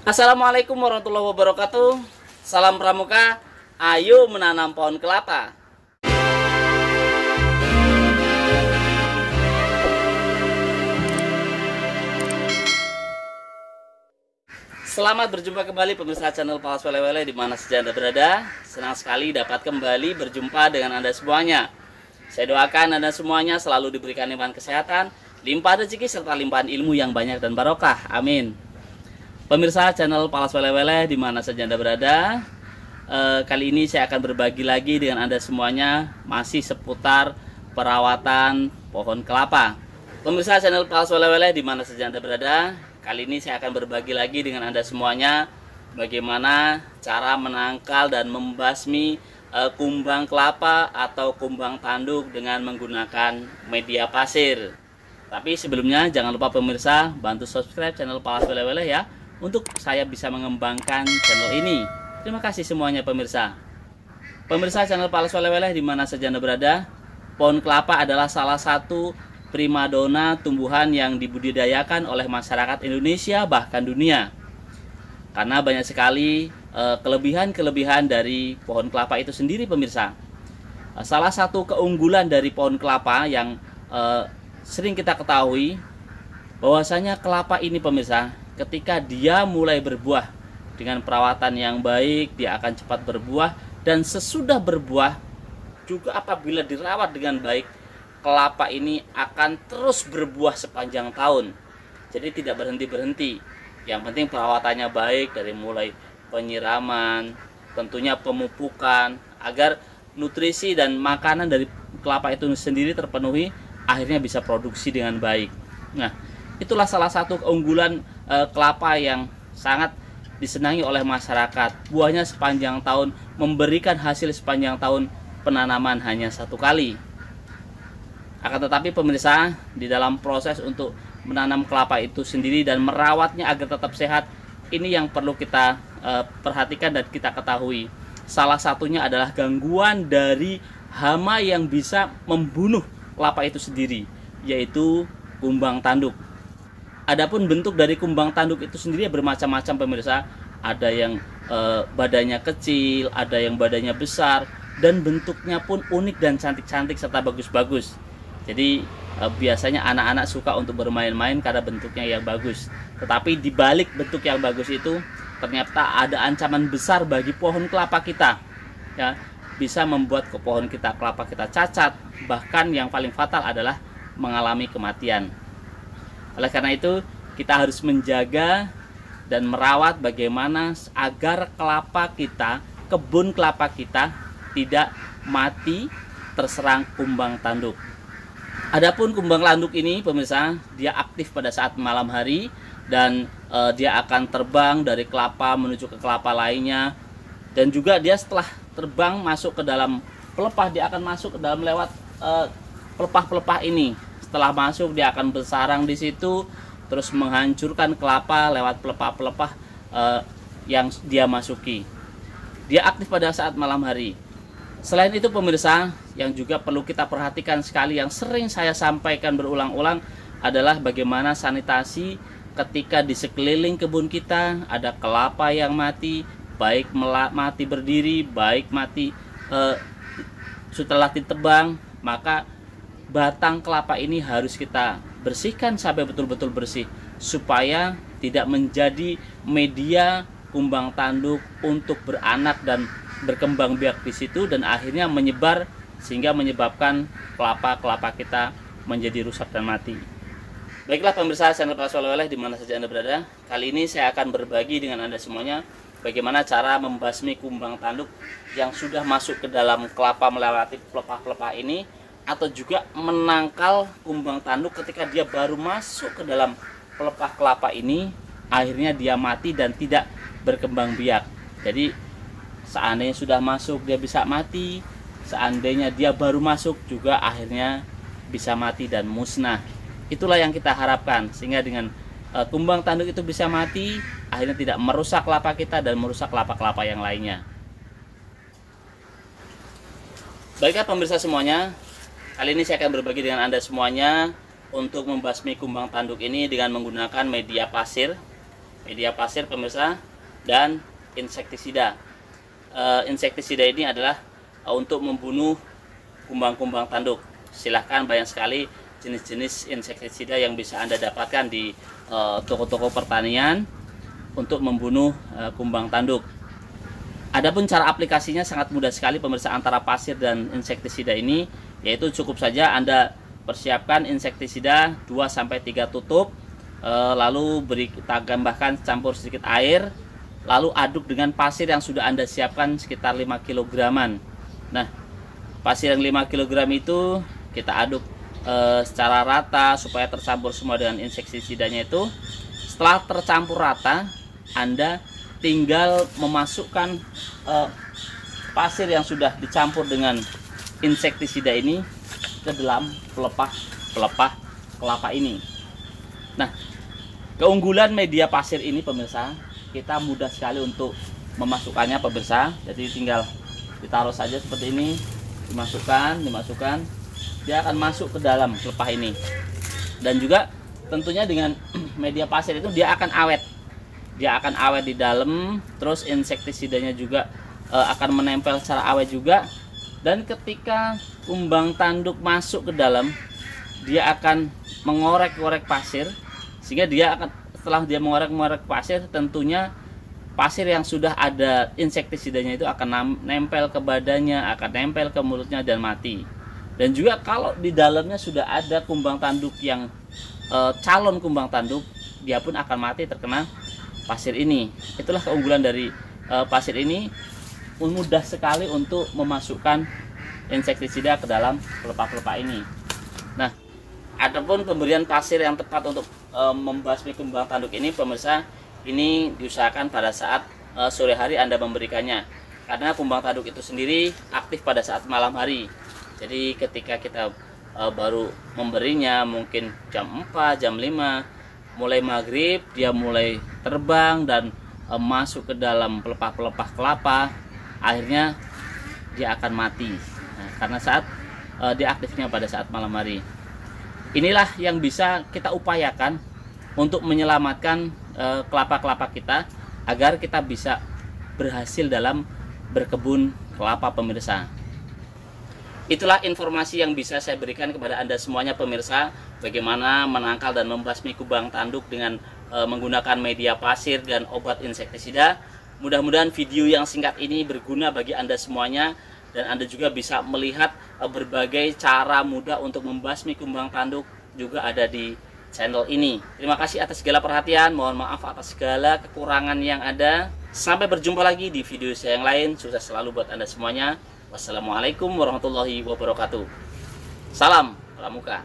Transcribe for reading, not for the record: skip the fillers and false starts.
Assalamualaikum warahmatullahi wabarakatuh. Salam pramuka. Ayo menanam pohon kelapa. Selamat berjumpa kembali pemirsa channel Palas Wele-Wele di mana saja Anda berada. Senang sekali dapat kembali berjumpa dengan Anda semuanya. Saya doakan Anda semuanya selalu diberikan limpahan kesehatan, limpah rezeki serta limpahan ilmu yang banyak dan barokah. Amin. Pemirsa channel Palas Wele-Wele di mana saja Anda berada, kali ini saya akan berbagi lagi dengan Anda semuanya masih seputar perawatan pohon kelapa. Pemirsa channel Palas Wele-Wele di mana saja Anda berada, kali ini saya akan berbagi lagi dengan Anda semuanya bagaimana cara menangkal dan membasmi kumbang kelapa atau kumbang tanduk dengan menggunakan media pasir. Tapi sebelumnya jangan lupa pemirsa bantu subscribe channel Palas Wele-Wele ya, untuk saya bisa mengembangkan channel ini. Terima kasih semuanya pemirsa. Pemirsa channel Palas Wele-Wele di mana saja Anda berada, pohon kelapa adalah salah satu primadona tumbuhan yang dibudidayakan oleh masyarakat Indonesia bahkan dunia. Karena banyak sekali kelebihan-kelebihan dari pohon kelapa itu sendiri pemirsa. Salah satu keunggulan dari pohon kelapa yang sering kita ketahui bahwasanya kelapa ini pemirsa, ketika dia mulai berbuah dengan perawatan yang baik, dia akan cepat berbuah, dan sesudah berbuah juga apabila dirawat dengan baik, kelapa ini akan terus berbuah sepanjang tahun. Jadi tidak berhenti-berhenti. Yang penting perawatannya baik, dari mulai penyiraman, tentunya pemupukan, agar nutrisi dan makanan dari kelapa itu sendiri terpenuhi, akhirnya bisa produksi dengan baik. Nah, itulah salah satu keunggulan kelapa yang sangat disenangi oleh masyarakat. Buahnya sepanjang tahun, memberikan hasil sepanjang tahun, penanaman hanya satu kali. Akan tetapi pemirsa, di dalam proses untuk menanam kelapa itu sendiri dan merawatnya agar tetap sehat, ini yang perlu kita perhatikan dan kita ketahui. Salah satunya adalah gangguan dari hama yang bisa membunuh kelapa itu sendiri, yaitu kumbang tanduk. Adapun bentuk dari kumbang tanduk itu sendiri bermacam-macam pemirsa. Ada yang badannya kecil, ada yang badannya besar, dan bentuknya pun unik dan cantik-cantik serta bagus-bagus. Jadi biasanya anak-anak suka untuk bermain-main karena bentuknya yang bagus. Tetapi di balik bentuk yang bagus itu ternyata ada ancaman besar bagi pohon kelapa kita. Ya, bisa membuat pohon kelapa kita cacat, bahkan yang paling fatal adalah mengalami kematian. Oleh karena itu, kita harus menjaga dan merawat bagaimana agar kelapa kita, kebun kelapa kita tidak mati terserang kumbang tanduk. Adapun kumbang tanduk ini pemirsa, dia aktif pada saat malam hari dan dia akan terbang dari kelapa menuju ke kelapa lainnya, dan juga dia setelah terbang masuk ke dalam pelepah, dia akan masuk ke dalam lewat pelepah-pelepah ini. Setelah masuk dia akan bersarang di situ, terus menghancurkan kelapa lewat pelepah-pelepah yang dia masuki. Dia aktif pada saat malam hari. Selain itu pemirsa, yang juga perlu kita perhatikan sekali, yang sering saya sampaikan berulang-ulang, adalah bagaimana sanitasi ketika di sekeliling kebun kita ada kelapa yang mati, baik mati berdiri, baik mati setelah ditebang. Maka batang kelapa ini harus kita bersihkan sampai betul-betul bersih, supaya tidak menjadi media kumbang tanduk untuk beranak dan berkembang biak di situ, dan akhirnya menyebar sehingga menyebabkan kelapa-kelapa kita menjadi rusak dan mati. Baiklah pemirsa channel Palas Wele-Wele di mana saja Anda berada, kali ini saya akan berbagi dengan Anda semuanya bagaimana cara membasmi kumbang tanduk yang sudah masuk ke dalam kelapa melewati pelepah-pelepah ini, atau juga menangkal kumbang tanduk ketika dia baru masuk ke dalam pelepah kelapa ini, akhirnya dia mati dan tidak berkembang biak. Jadi seandainya sudah masuk dia bisa mati, seandainya dia baru masuk juga akhirnya bisa mati dan musnah. Itulah yang kita harapkan, sehingga dengan kumbang tanduk itu bisa mati, akhirnya tidak merusak kelapa kita dan merusak kelapa-kelapa yang lainnya. Baiklah pemirsa semuanya, kali ini saya akan berbagi dengan Anda semuanya untuk membasmi kumbang tanduk ini dengan menggunakan media pasir. media pasir pemirsa, dan insektisida. Insektisida ini adalah untuk membunuh kumbang-kumbang tanduk. Silahkan, banyak sekali jenis-jenis insektisida yang bisa Anda dapatkan di toko-toko pertanian untuk membunuh kumbang tanduk. Adapun cara aplikasinya sangat mudah sekali pemirsa antara pasir dan insektisida ini, yaitu cukup saja Anda persiapkan insektisida 2-3 tutup, lalu kita tambahkan campur sedikit air, lalu aduk dengan pasir yang sudah Anda siapkan sekitar 5 kg-an. Nah, pasir yang 5 kg itu kita aduk secara rata supaya tercampur semua dengan insektisidanya itu. Setelah tercampur rata, Anda tinggal memasukkan pasir yang sudah dicampur dengan insektisida ini ke dalam pelepah kelapa ini. Nah, keunggulan media pasir ini pemirsa, kita mudah sekali untuk memasukkannya pemirsa. Jadi tinggal ditaruh saja seperti ini, dimasukkan, dia akan masuk ke dalam pelepah ini. Dan juga tentunya dengan media pasir itu dia akan awet. Dia akan awet di dalam, terus insektisidanya juga akan menempel secara awet juga. Dan ketika kumbang tanduk masuk ke dalam, dia akan mengorek-ngorek pasir, sehingga dia akan, setelah dia mengorek-ngorek pasir, tentunya pasir yang sudah ada insektisidanya itu akan nempel ke badannya, akan nempel ke mulutnya dan mati. Dan juga kalau di dalamnya sudah ada kumbang tanduk yang calon kumbang tanduk, dia pun akan mati terkena pasir ini. Itulah keunggulan dari pasir ini, mudah sekali untuk memasukkan insektisida ke dalam pelepah-pelepah ini. Nah, adapun pemberian pasir yang tepat untuk membasmi kumbang tanduk ini pemirsa, ini diusahakan pada saat sore hari Anda memberikannya, karena kumbang tanduk itu sendiri aktif pada saat malam hari. Jadi ketika kita baru memberinya mungkin jam 4, jam 5, mulai maghrib dia mulai terbang dan masuk ke dalam pelepah-pelepah kelapa, akhirnya dia akan mati. Nah, karena saat dia aktifnya pada saat malam hari. Inilah yang bisa kita upayakan untuk menyelamatkan kelapa-kelapa kita agar kita bisa berhasil dalam berkebun kelapa pemirsa. Itulah informasi yang bisa saya berikan kepada Anda semuanya pemirsa, bagaimana menangkal dan membasmi kumbang tanduk dengan menggunakan media pasir dan obat insektisida. Mudah-mudahan video yang singkat ini berguna bagi Anda semuanya, dan Anda juga bisa melihat berbagai cara mudah untuk membasmi kumbang tanduk juga ada di channel ini. Terima kasih atas segala perhatian, mohon maaf atas segala kekurangan yang ada. Sampai berjumpa lagi di video saya yang lain. Sukses selalu buat Anda semuanya. Wassalamualaikum warahmatullahi wabarakatuh. Salam Pramuka.